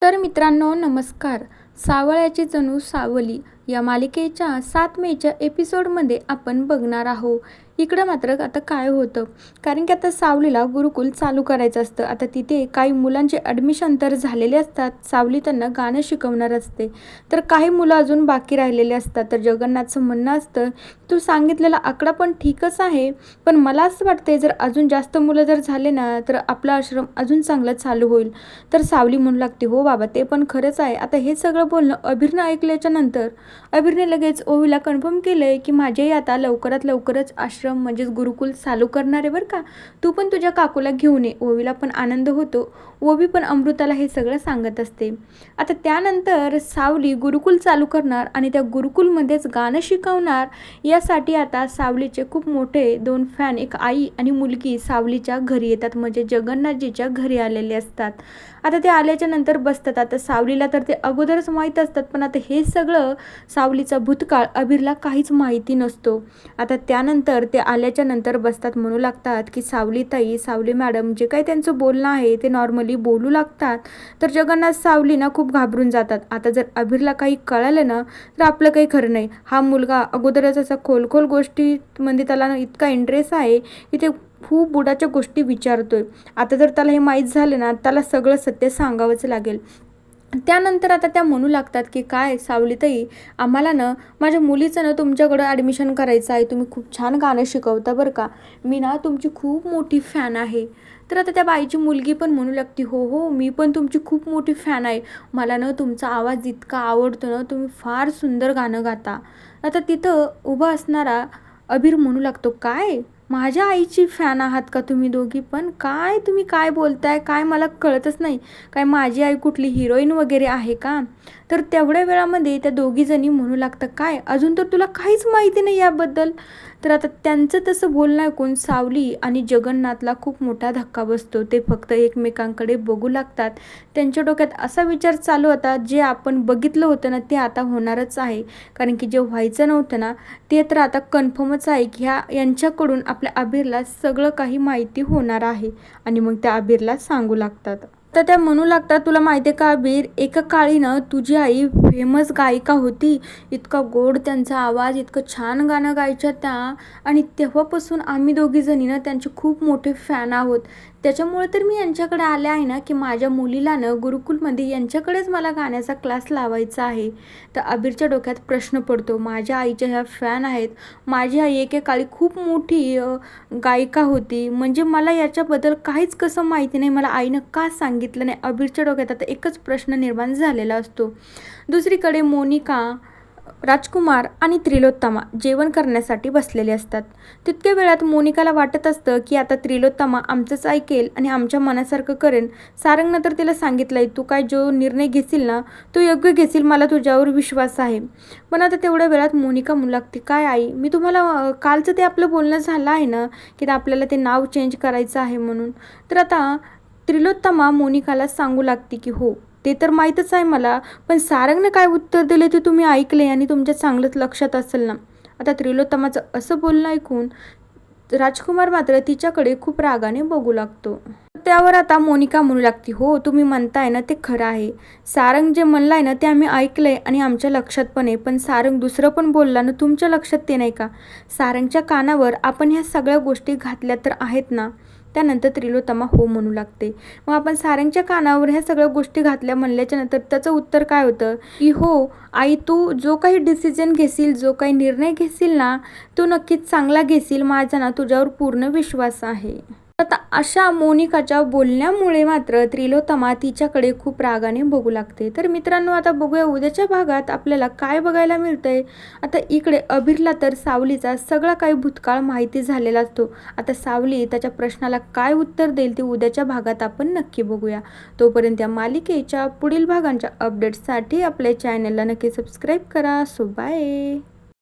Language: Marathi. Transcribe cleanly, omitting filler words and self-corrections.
तर मित्रांनो नमस्कार. सावळ्याची जणू सावली या मालिकेच्या 7 मेच्या एपिसोडमध्ये आपण बघणार आहोत. इकडं मात्र आता काय होतं, कारण की आता सावलीला गुरुकुल चालू करायचं असतं. आता तिथे काही मुलांचे ॲडमिशन तर झालेले असतात. सावली त्यांना गाणं शिकवणार असते, तर काही मुलं अजून बाकी राहिलेले असतात. तर जगन्नाथचं म्हणणं असतं, तू सांगितलेला आकडा पण ठीकच आहे, पण मला असं वाटते जर अजून जास्त मुलं जर झाले ना तर आपला आश्रम अजून चांगला चालू होईल. तर सावली म्हणू लागते, हो बाबा ते पण खरंच आहे. आता हे सगळं बोलणं अभिरनं ऐकल्याच्या नंतर अभिरने लगेच ओवीला कन्फर्म केलंय की माझेही आता लवकरात लवकरच आश्रम म्हणजेच गुरुकुल चालू करणार आहे बरं का, तू पण तुझ्या काकूला घेऊन ये. ओवीला पण आनंद होतो. ओवी पण अमृताला हे सगळं सांगत असते. आता त्यानंतर सावली गुरुकुल चालू करणार आणि त्या गुरुकुलमध्येच गाणं शिकवणार. यासाठी आता सावलीचे खूप मोठे 2 फॅन, एक आई आणि मुलगी सावलीच्या घरी येतात, म्हणजे जगन्नाथजीच्या घरी आलेले असतात. आता ते आल्याच्या नंतर बसतात. आता सावलीला तर ते अगोदरच माहीत असतात, पण आता हे सगळं सावलीचा भूतकाळ अभिरला काहीच माहिती नसतो. आता त्यानंतर ते आल्याच्या नंतर बसतात, म्हणू लागतात की सावली ताई, सावली मॅडम, जे काही त्यांचं बोलणं आहे ते नॉर्मली बोलू लागतात. तर जगन्नाथ सावली ना खूप घाबरून जातात. आता जर अभिरला काही कळालं ना तर आपलं काही खरं नाही. हा मुलगा अगोदरच असा खोल गोष्टीमध्ये त्याला इतका इंटरेस्ट आहे की ते खूप बुडाच्या गोष्टी विचारतोय. आता जर त्याला हे माहीत झालं ना त्याला सगळं सत्य सांगावंच लागेल. त्यानंतर आता त्या म्हणू लागतात की काय सावलीताई, आम्हाला ना माझ्या मुलीचं ना तुमच्याकडं ॲडमिशन करायचं आहे. तुम्ही खूप छान गाणं शिकवता बरं का, मी ना तुमची खूप मोठी फॅन आहे. तर आता त्या बाईची मुलगी पण म्हणू लागते, हो हो मी पण तुमची खूप मोठी फॅन आहे. मला ना तुमचा आवाज इतका आवडतो ना, तुम्ही फार सुंदर गाणं गाता. आता तिथं उभा असणारा अभिर म्हणू लागतो, काय माझ्या आईची फॅन आहात का तुम्ही दोघी पण? काय तुम्ही काय बोलताय, काय मला कळतच नाही. काय माझी आई कुठली हिरोईन वगैरे आहे का? तर तेवढ्या वेळामध्ये त्या दोघीजणी म्हणू लागतात, काय अजून तर तुला काहीच माहिती नाही याबद्दल? तर आता त्यांचं तसं बोलणं ऐकून सावली आणि जगन्नाथला खूप मोठा धक्का बसतो. ते फक्त एकमेकांकडे बघू लागतात. त्यांच्या डोक्यात असा विचार चालू होता, जे आपण बघितलं होतं ना ते आता होणारच आहे. कारण की जे व्हायचं नव्हतं ना ते तर आता कन्फर्मच आहे की यांच्याकडून आपल्या अभिरला सगळं काही माहिती होणार आहे. आणि मग त्या अभिरला सांगू लागतात. तर त्या म्हणू लागतात, तुला माहिती आहे का अभिर, एका काळी ना तुझी आई फेमस गायिका होती. इतका गोड त्यांचा आवाज, इतकं छान गाणं गायच्या त्या. आणि तेव्हापासून आम्ही दोघीजणी ना त्यांचे खूप मोठे फॅन आहोत. त्याच्यामुळे तर मी यांच्याकडे आले आहे ना की माझ्या मुलीला ना गुरुकुलमध्ये यांच्याकडेच मला गाण्याचा क्लास लावायचा आहे. तर अभिरच्या डोक्यात प्रश्न पडतो, माझ्या आईच्या ह्या फॅन आहेत. माझी आई एकेकाळी खूप मोठी गायिका होती, म्हणजे मला याच्याबद्दल काहीच कसं माहिती नाही, मला आईनं का सांगितलं नाही. अभिरच्या डोक्यात आता एकच प्रश्न निर्माण झालेला असतो. दुसरीकडे मोनिका, राजकुमार आणि त्रिलोत्तमा जेवण करण्यासाठी बसलेले असतात. तितक्या वेळात मोनिकाला वाटत असतं की आता त्रिलोत्तमा आमचंच ऐकेल आणि आमच्या मनासारखं करेन. सारंगनं तर तिला सांगितलंय, तू काय जो निर्णय घेशील ना तो योग्य घेशील, मला तुझ्यावर विश्वास आहे. पण आता तेवढ्या वेळात मोनिका म्हणू लागते, काय आई, मी तुम्हाला कालचं ते आपलं बोलणं झालं आहे ना की आपल्याला ते नाव चेंज करायचं आहे म्हणून. तर आता त्रिलोत्तमा मोनिकाला सांगू लागते की हो ते तर माहीतच आहे मला, पण सारंगने काय उत्तर दिले ते तुम्ही ऐकले आणि तुमच्या चांगलंच लक्षात असेल ना. आता त्रिलोत्तमाचं असं बोलणं ऐकून राजकुमार मात्र तिच्याकडे खूप रागाने बघू लागतो. त्यावर आता मोनिका म्हणू लागते, हो तुम्ही म्हणताय ना ते खरं आहे. सारंग जे म्हणलाय ना ते आम्ही ऐकलंय आणि आमच्या लक्षात पण आहे, पण सारंग दुसरं पण बोलला ना, तुमच्या लक्षात ते नाही का? सारंगच्या कानावर आपण ह्या सगळ्या गोष्टी घातल्या तर आहेत ना. त्यानंतर त्रिलोत्तमा हो म्हणू लागते. मग आपण सारंगच्या कानावर ह्या सगळ्या गोष्टी घातल्या म्हणल्याच्या नंतर त्याचं उत्तर काय होतं की हो आई, तू जो काही डिसिजन घेशील, जो काही निर्णय घेशील ना तो नक्कीच चांगला घेशील, माझा ना तुझ्यावर पूर्ण विश्वास आहे. आता अशा मोनिकाच्या बोलण्यामुळे मात्र त्रिलोत्तमा तिच्याकडे खूप रागाने बघू लागते. तर मित्रांनो आता बघूया उद्याच्या भागात आपल्याला काय बघायला मिळतंय. आता इकडे अभिरला तर सावलीचा सगळा काही भूतकाळ माहिती झालेला असतो. आता सावली त्याच्या प्रश्नाला काय उत्तर देईल ते उद्याच्या भागात आपण नक्की बघूया. तोपर्यंत या मालिकेच्या पुढील भागांच्या अपडेट्ससाठी आपल्या चॅनलला नक्की सबस्क्राईब करा. So bye.